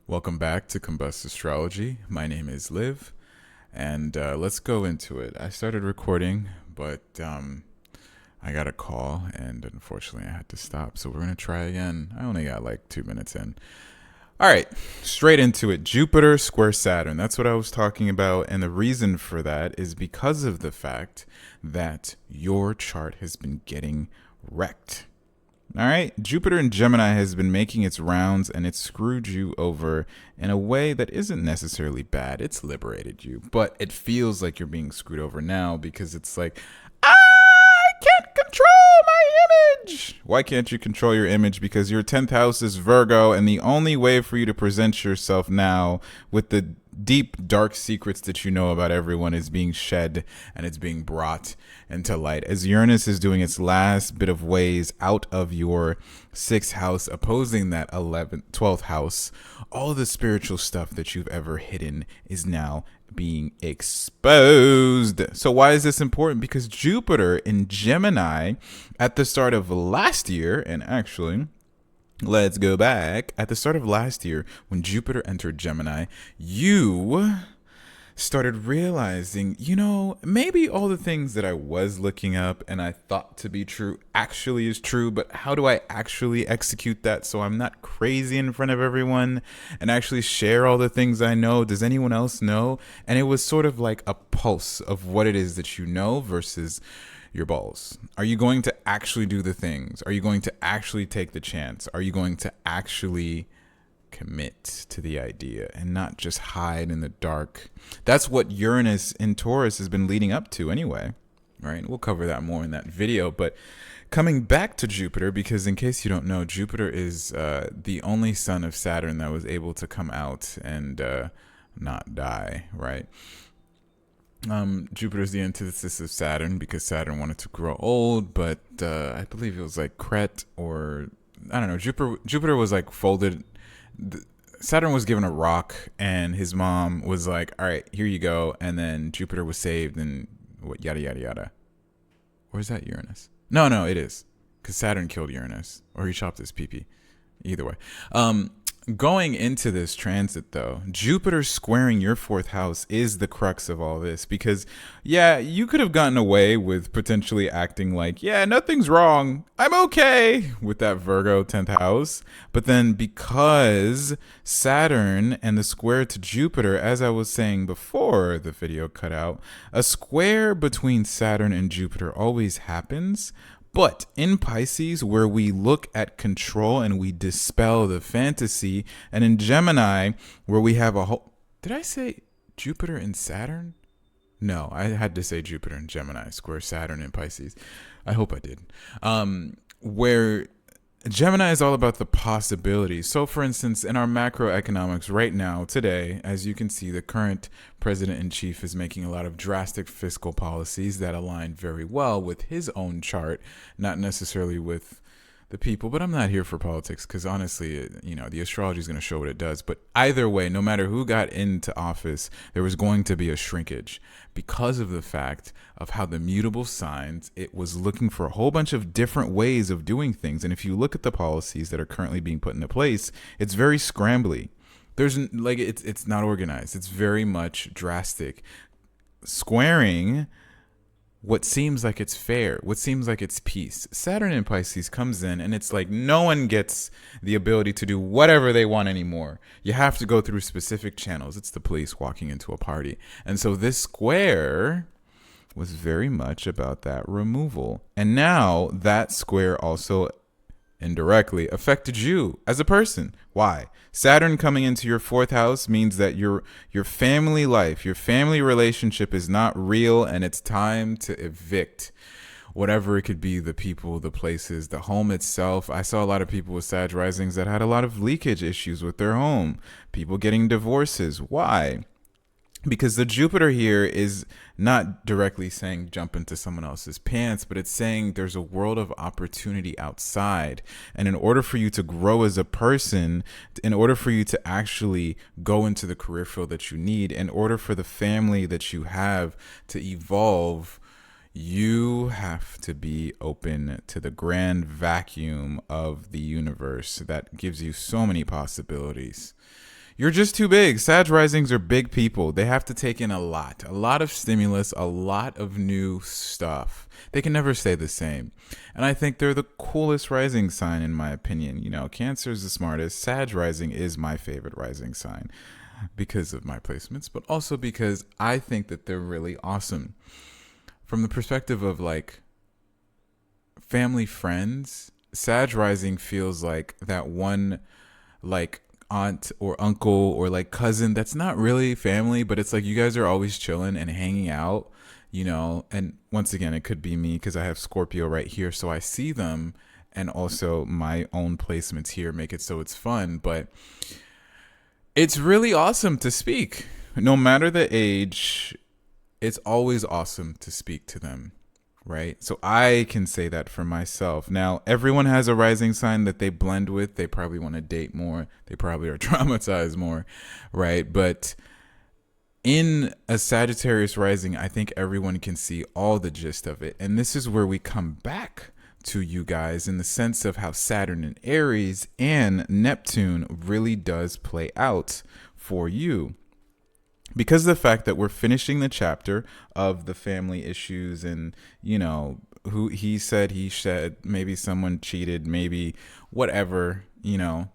Welcome back to Combust Astrology. My name is Liv, and let's go into it. I started recording, but I got a call, and unfortunately, I had to stop. So we're gonna try again. I only got like 2 minutes in. All right, straight into it. Jupiter square Saturn. That's what I was talking about, and the reason for that is because of the fact that your chart has been getting wrecked. All right, Jupiter in Gemini has been making its rounds and it's screwed you over in a way that isn't necessarily bad. It's liberated you, but it feels like you're being screwed over now because it's like, I can't control my image. Why can't you control your image? Because your 10th house is Virgo, and the only way for you to present yourself now with the deep, dark secrets that you know about everyone is being shed and it's being brought into light. As Uranus is doing its last bit of ways out of your 6th house, opposing that 12th house, all the spiritual stuff that you've ever hidden is now being exposed. So why is this important? Because Jupiter in Gemini at the start of last year, and actually let's go back at the start of last year when Jupiter entered Gemini, you started realizing, maybe all the things that I was looking up and I thought to be true actually is true, but how do I actually execute that so I'm not crazy in front of everyone and actually share all the things I know? Does anyone else know? And it was sort of like a pulse of what it is that you know versus your balls. Are you going to actually do the things? Are you going to actually take the chance? Are you going to actually commit to the idea and not just hide in the dark? That's what Uranus in Taurus has been leading up to anyway, right? We'll cover that more in that video, but coming back to Jupiter, because in case you don't know, Jupiter is the only son of Saturn that was able to come out and not die, right? Jupiter is the antithesis of Saturn because Saturn wanted to grow old, but I believe it was like Cret, or I don't know. Jupiter was like folded. Saturn was given a rock, and his mom was like, "All right, here you go." And then Jupiter was saved, and what yada yada yada. Or is that Uranus? No, it is because Saturn killed Uranus, or he chopped his pee. Either way. Going into this transit, though, Jupiter squaring your 4th house is the crux of all this because, yeah, you could have gotten away with potentially acting like, yeah, nothing's wrong, I'm okay, with that Virgo 10th house. But then because Saturn and the square to Jupiter, as I was saying before the video cut out, a square between Saturn and Jupiter always happens. But in Pisces, where we look at control and we dispel the fantasy, and in Gemini, where we have a whole... Did I say Jupiter and Saturn? No, I had to say Jupiter and Gemini, square Saturn in Pisces. I hope I did. Where Gemini is all about the possibilities. So, for instance, in our macroeconomics right now, today, as you can see, the current president-in-chief is making a lot of drastic fiscal policies that align very well with his own chart, not necessarily with the people. But I'm not here for politics because, honestly, the astrology is going to show what it does. But either way, no matter who got into office, there was going to be a shrinkage because of the fact of how the mutable signs, it was looking for a whole bunch of different ways of doing things. And if you look at the policies that are currently being put into place, it's very scrambly. There's like it's not organized. It's very much drastic. Squaring what seems like it's fair, what seems like it's peace. Saturn in Pisces comes in and it's like no one gets the ability to do whatever they want anymore. You have to go through specific channels. It's the police walking into a party. And so this square was very much about that removal. And now that square also indirectly affected you as a person. Why? Saturn coming into your 4th house means that your family life, your family relationship is not real, and it's time to evict whatever it could be, the people, the places, the home itself. I saw a lot of people with Sag risings that had a lot of leakage issues with their home, people getting divorces. Why? Because the Jupiter here is not directly saying jump into someone else's pants, but it's saying there's a world of opportunity outside. And in order for you to grow as a person, in order for you to actually go into the career field that you need, in order for the family that you have to evolve, you have to be open to the grand vacuum of the universe that gives you so many possibilities. You're just too big. Sag risings are big people. They have to take in a lot of stimulus, a lot of new stuff. They can never stay the same. And I think they're the coolest rising sign, in my opinion. You know, Cancer is the smartest. Sag rising is my favorite rising sign because of my placements, but also because I think that they're really awesome. From the perspective of like family friends, Sag rising feels like that one like aunt or uncle or like cousin that's not really family, but it's like you guys are always chilling and hanging out, you know. And once again, it could be me because I have Scorpio right here, so I see them, and also my own placements here make it so it's fun. But it's really awesome to speak. No matter the age, it's always awesome to speak to them, right? So I can say that for myself. Now, everyone has a rising sign that they blend with. They probably want to date more. They probably are traumatized more, right? But in a Sagittarius rising, I think everyone can see all the gist of it. And this is where we come back to you guys in the sense of how Saturn and Aries and Neptune really does play out for you. Because of the fact that we're finishing the chapter of the family issues and, you know, who he said, maybe someone cheated, maybe whatever, you know,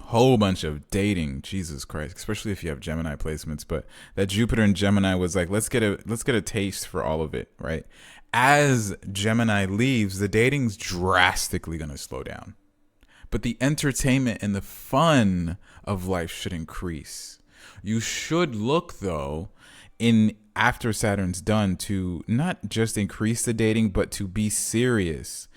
whole bunch of dating, Jesus Christ, especially if you have Gemini placements. But that Jupiter and Gemini was like, let's get a taste for all of it, right? As Gemini leaves, the dating's drastically going to slow down. But the entertainment and the fun of life should increase. You should look, though, in after Saturn's done, to not just increase the dating, but to be serious.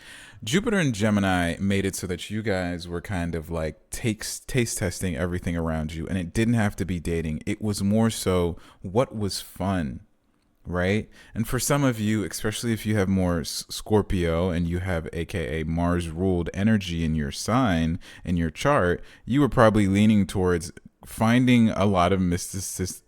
Jupiter and Gemini made it so that you guys were kind of like taste testing everything around you, and it didn't have to be dating. It was more so what was fun, right? And for some of you, especially if you have more Scorpio and you have AKA Mars ruled energy in your sign, in your chart, you were probably leaning towards finding a lot of mysticism,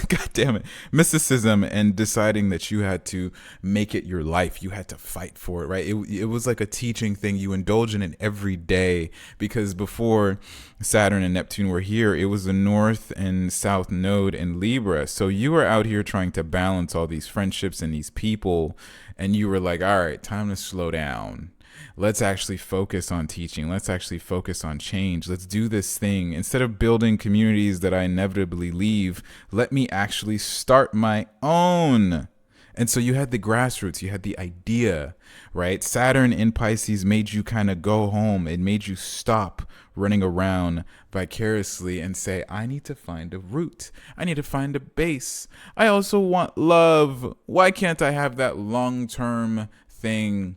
god damn it, mysticism, and deciding that you had to make it your life. You had to fight for it, right? It was like a teaching thing. You indulge in it every day, because before Saturn and Neptune were here, it was the North and South node in Libra. So you were out here trying to balance all these friendships and these people, and you were like, all right, time to slow down. Let's actually focus on teaching. Let's actually focus on change. Let's do this thing. Instead of building communities that I inevitably leave, let me actually start my own. And so you had the grassroots, you had the idea, right? Saturn in Pisces made you kind of go home. It made you stop running around vicariously and say, I need to find a root. I need to find a base. I also want love. Why can't I have that long-term thing?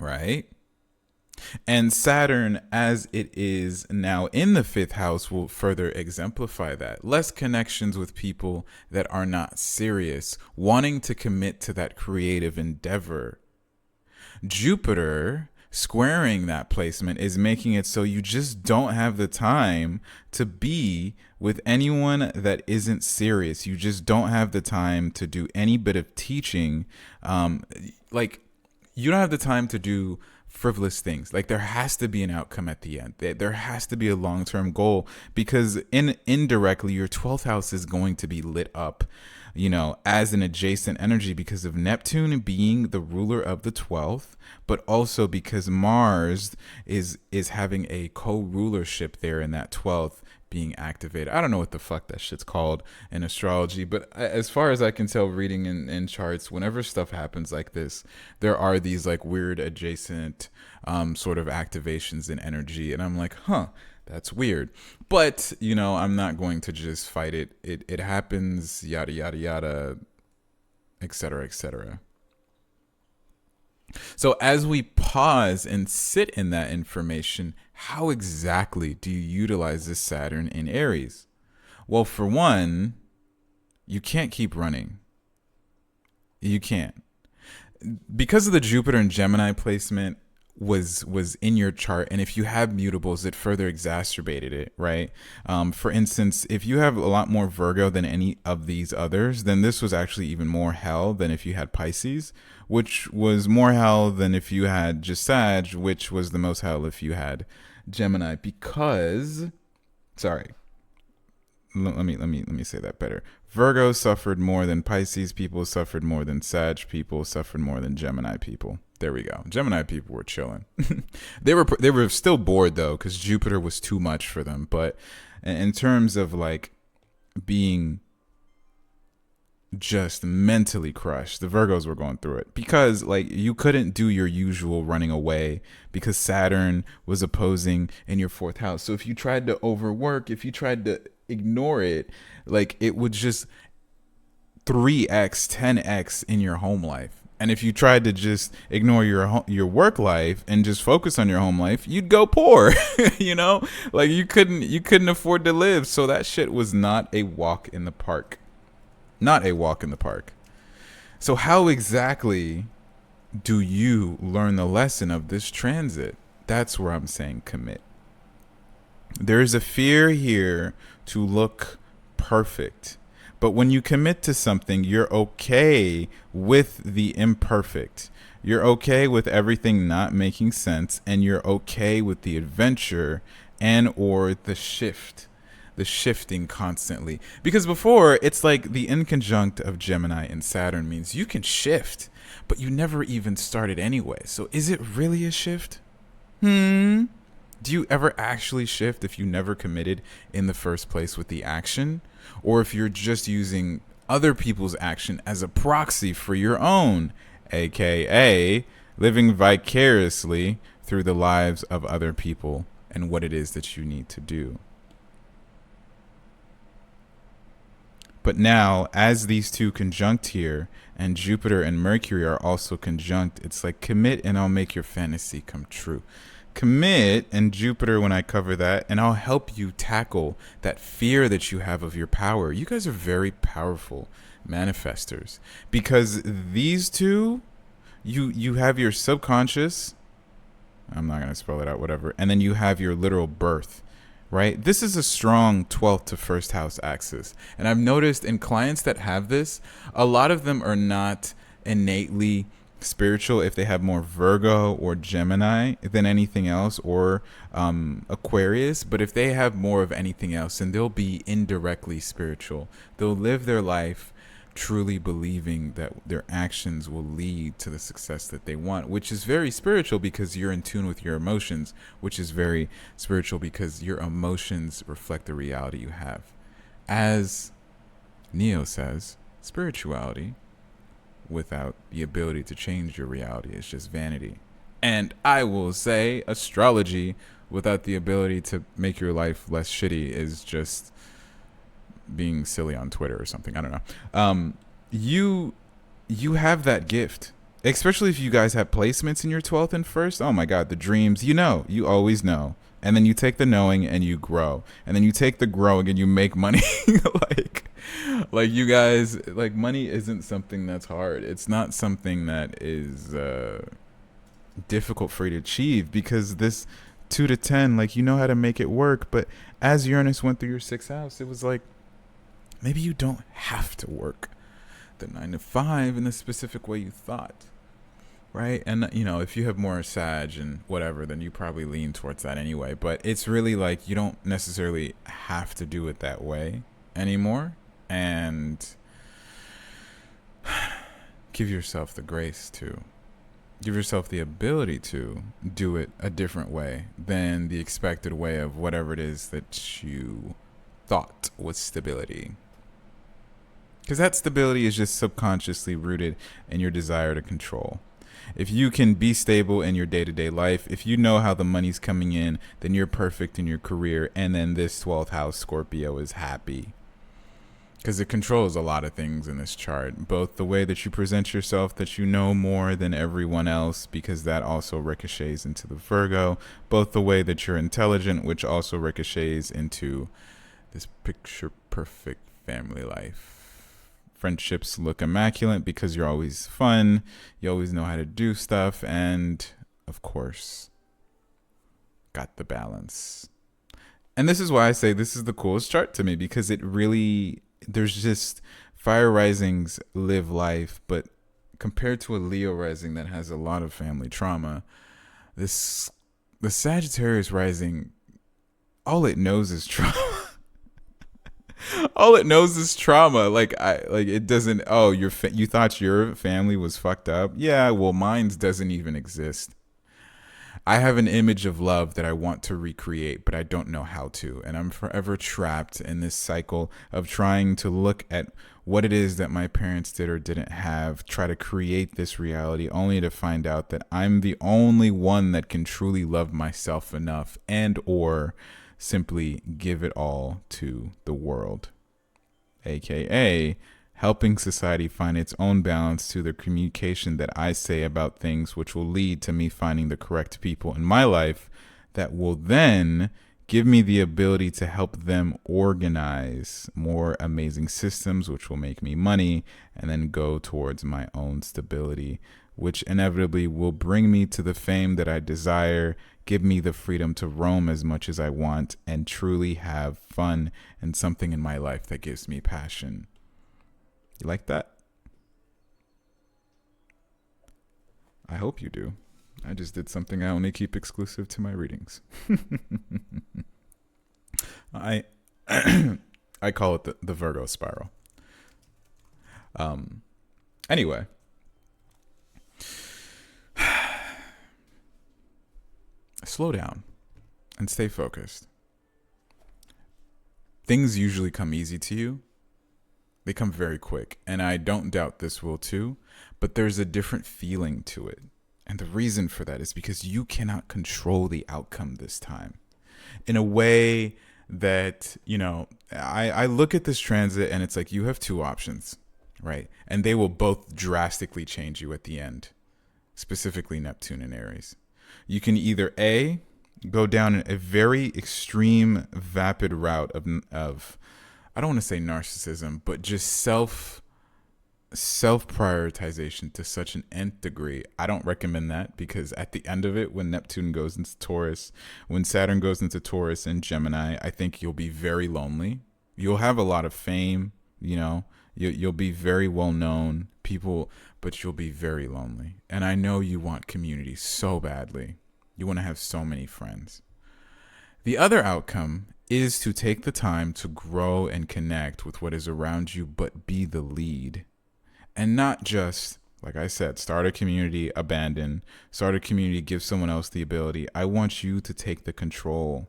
Right? And Saturn, as it is now in the 5th house, will further exemplify that. Less connections with people that are not serious, wanting to commit to that creative endeavor. Jupiter squaring that placement is making it so you just don't have the time to be with anyone that isn't serious. You just don't have the time to do any bit of teaching. You don't have the time to do frivolous things. Like, there has to be an outcome at the end. There has to be a long-term goal, because indirectly your 12th house is going to be lit up, you know, as an adjacent energy because of Neptune being the ruler of the 12th, but also because Mars is having a co-rulership there in that 12th being activated. I don't know what the fuck that shit's called in astrology, but as far as I can tell, reading in charts, whenever stuff happens like this, there are these like weird adjacent sort of activations in energy, and I'm like, that's weird. But, you know, I'm not going to just fight it. It happens, yada, yada, yada, etc., etc. So as we pause and sit in that information, how exactly do you utilize this Saturn in Aries? Well, for one, you can't keep running. You can't. Because of the Jupiter and Gemini placement, was in your chart, and if you have mutables, it further exacerbated it, right? For instance, if you have a lot more Virgo than any of these others, then this was actually even more hell than if you had Pisces, which was more hell than if you had just Sag, which was the most hell if you had Gemini. Because, sorry, let me say that better. Virgo suffered more than Pisces people, suffered more than Sag people, suffered more than Gemini people. There we go. Gemini people were chilling. They were still bored though, because Jupiter was too much for them. But in terms of like being just mentally crushed, the Virgos were going through it, because like you couldn't do your usual running away because Saturn was opposing in your fourth house. So if you tried to overwork, if you tried to ignore it, like it would just 3x 10x in your home life. And if you tried to just ignore your work life and just focus on your home life, you'd go poor. You know, like you couldn't afford to live. So that shit was not a walk in the park. Not a walk in the park. So how exactly do you learn the lesson of this transit? That's where I'm saying commit. There's a fear here to look perfect. But when you commit to something, you're okay with the imperfect. You're okay with everything not making sense, and you're okay with the adventure and or the shifting constantly. Because before, it's like the inconjunct of Gemini and Saturn means you can shift, but you never even started anyway. So is it really a shift? Do you ever actually shift if you never committed in the first place with the action? Or if you're just using other people's action as a proxy for your own, aka living vicariously through the lives of other people and what it is that you need to do. But now, as these two conjunct here, and Jupiter and Mercury are also conjunct, it's like commit and I'll make your fantasy come true. Commit and Jupiter when I cover that, and I'll help you tackle that fear that you have of your power. You guys are very powerful manifestors, because these two, you have your subconscious, I'm not going to spell it out, whatever, and then you have your literal birth, right? This is a strong 12th to first house axis. And I've noticed in clients that have this, a lot of them are not innately spiritual if they have more Virgo or Gemini than anything else, or Aquarius. But if they have more of anything else, then they'll be indirectly spiritual. They'll live their life truly believing that their actions will lead to the success that they want, which is very spiritual because you're in tune with your emotions, which is very spiritual because your emotions reflect the reality you have. As Neo says, spirituality without the ability to change your reality is just vanity. And I will say astrology without the ability to make your life less shitty is just being silly on Twitter or something. I don't know. You have that gift, especially if you guys have placements in your 12th and 1st. Oh my God, the dreams, you always know. And then you take the knowing and you grow. And then you take the growing and you make money. Like you guys, like money isn't something that's hard. It's not something that is difficult for you to achieve, because this 2 to 10, like you know how to make it work. But as Uranus went through your 6th house, it was like, maybe you don't have to work the 9 to 5 in the specific way you thought. Right? And, if you have more Sag and whatever, then you probably lean towards that anyway. But it's really like you don't necessarily have to do it that way anymore. And give yourself the grace to, give yourself the ability to do it a different way than the expected way of whatever it is that you thought was stability. Because that stability is just subconsciously rooted in your desire to control. If you can be stable in your day-to-day life, if you know how the money's coming in, then you're perfect in your career. And then this 12th house Scorpio is happy. Because it controls a lot of things in this chart. Both the way that you present yourself, that you know more than everyone else, because that also ricochets into the Virgo. Both the way that you're intelligent, which also ricochets into this picture-perfect family life. Friendships look immaculate because you're always fun. You always know how to do stuff. And of course, got the balance. And this is why I say this is the coolest chart to me, because it really, there's just fire risings live life, but compared to a Leo rising that has a lot of family trauma, the Sagittarius rising, all it knows is trauma. All it knows is trauma. It doesn't. Oh, you thought your family was fucked up? Yeah, well, mine's doesn't even exist. I have an image of love that I want to recreate, but I don't know how to. And I'm forever trapped in this cycle of trying to look at what it is that my parents did or didn't have, try to create this reality, only to find out that I'm the only one that can truly love myself enough, and or simply give it all to the world, aka helping society find its own balance to the communication that I say about things, which will lead to me finding the correct people in my life that will then give me the ability to help them organize more amazing systems, which will make me money and then go towards my own stability, which inevitably will bring me to the fame that I desire, give me the freedom to roam as much as I want, and truly have fun and something in my life that gives me passion. You like that? I hope you do. I just did something I only keep exclusive to my readings. I I call it the Virgo spiral. Anyway. Slow down and stay focused. Things usually come easy to you. They come very quick, and I don't doubt this will too, but there's a different feeling to it. And the reason for that is because you cannot control the outcome this time. In a way that, I look at this transit and it's like you have two options, right? And they will both drastically change you at the end, specifically Neptune and Aries. You can either A, go down a very extreme, vapid route of I don't want to say narcissism, but just self-prioritization to such an nth degree. I don't recommend that, because at the end of it, when Neptune goes into Taurus, when Saturn goes into Taurus and Gemini, I think you'll be very lonely. You'll have a lot of fame, you'll be very well known, people, but you'll be very lonely. And I know you want community so badly. You want to have so many friends. The other outcome is to take the time to grow and connect with what is around you, but be the lead. And not just, like I said, start a community, abandon, start a community, give someone else the ability. I want you to take the control.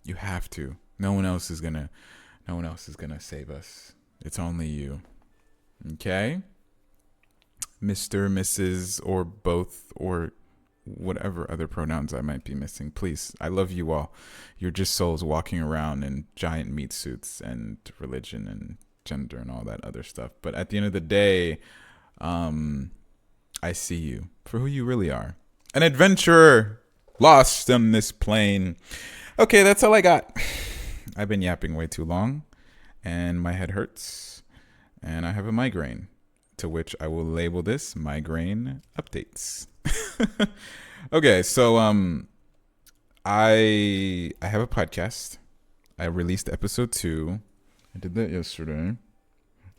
You have to. No one else is gonna save us. It's only you. Okay? Mr., Mrs., or both, or whatever other pronouns I might be missing. Please, I love you all. You're just souls walking around in giant meat suits and religion and gender and all that other stuff. But at the end of the day, I see you for who you really are. An adventurer lost on this plane. Okay, that's all I got. I've been yapping way too long, and my head hurts, and I have a migraine, to which I will label this Migraine Updates. Okay, so I have a podcast. I released episode 2. I did that yesterday.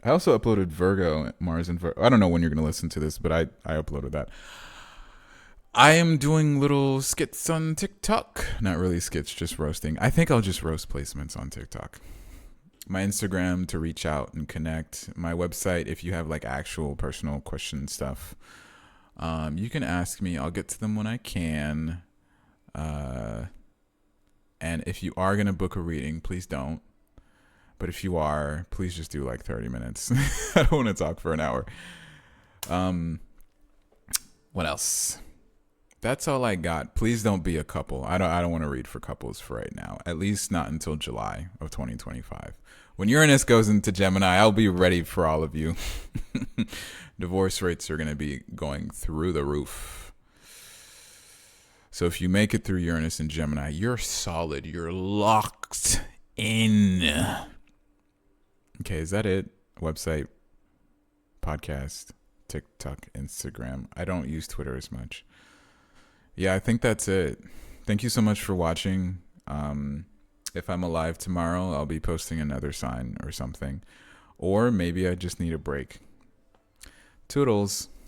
I also uploaded Virgo, Mars and Virgo. I don't know when you're going to listen to this, but I uploaded that. I am doing little skits on TikTok. Not really skits, just roasting. I think I'll just roast placements on TikTok. My Instagram to reach out and connect. My website, if you have like actual personal question stuff, you can ask me. I'll get to them when I can. And if you are going to book a reading, please don't. But if you are, please just do like 30 minutes. I don't want to talk for an hour. What else? That's all I got. Please don't be a couple. I don't want to read for couples for right now. At least not until July of 2025. When Uranus goes into Gemini, I'll be ready for all of you. Divorce rates are going to be going through the roof. So if you make it through Uranus and Gemini, you're solid. You're locked in. Okay, is that it? Website, podcast, TikTok, Instagram. I don't use Twitter as much. Yeah, I think that's it. Thank you so much for watching. If I'm alive tomorrow, I'll be posting another sign or something. Or maybe I just need a break. Toodles.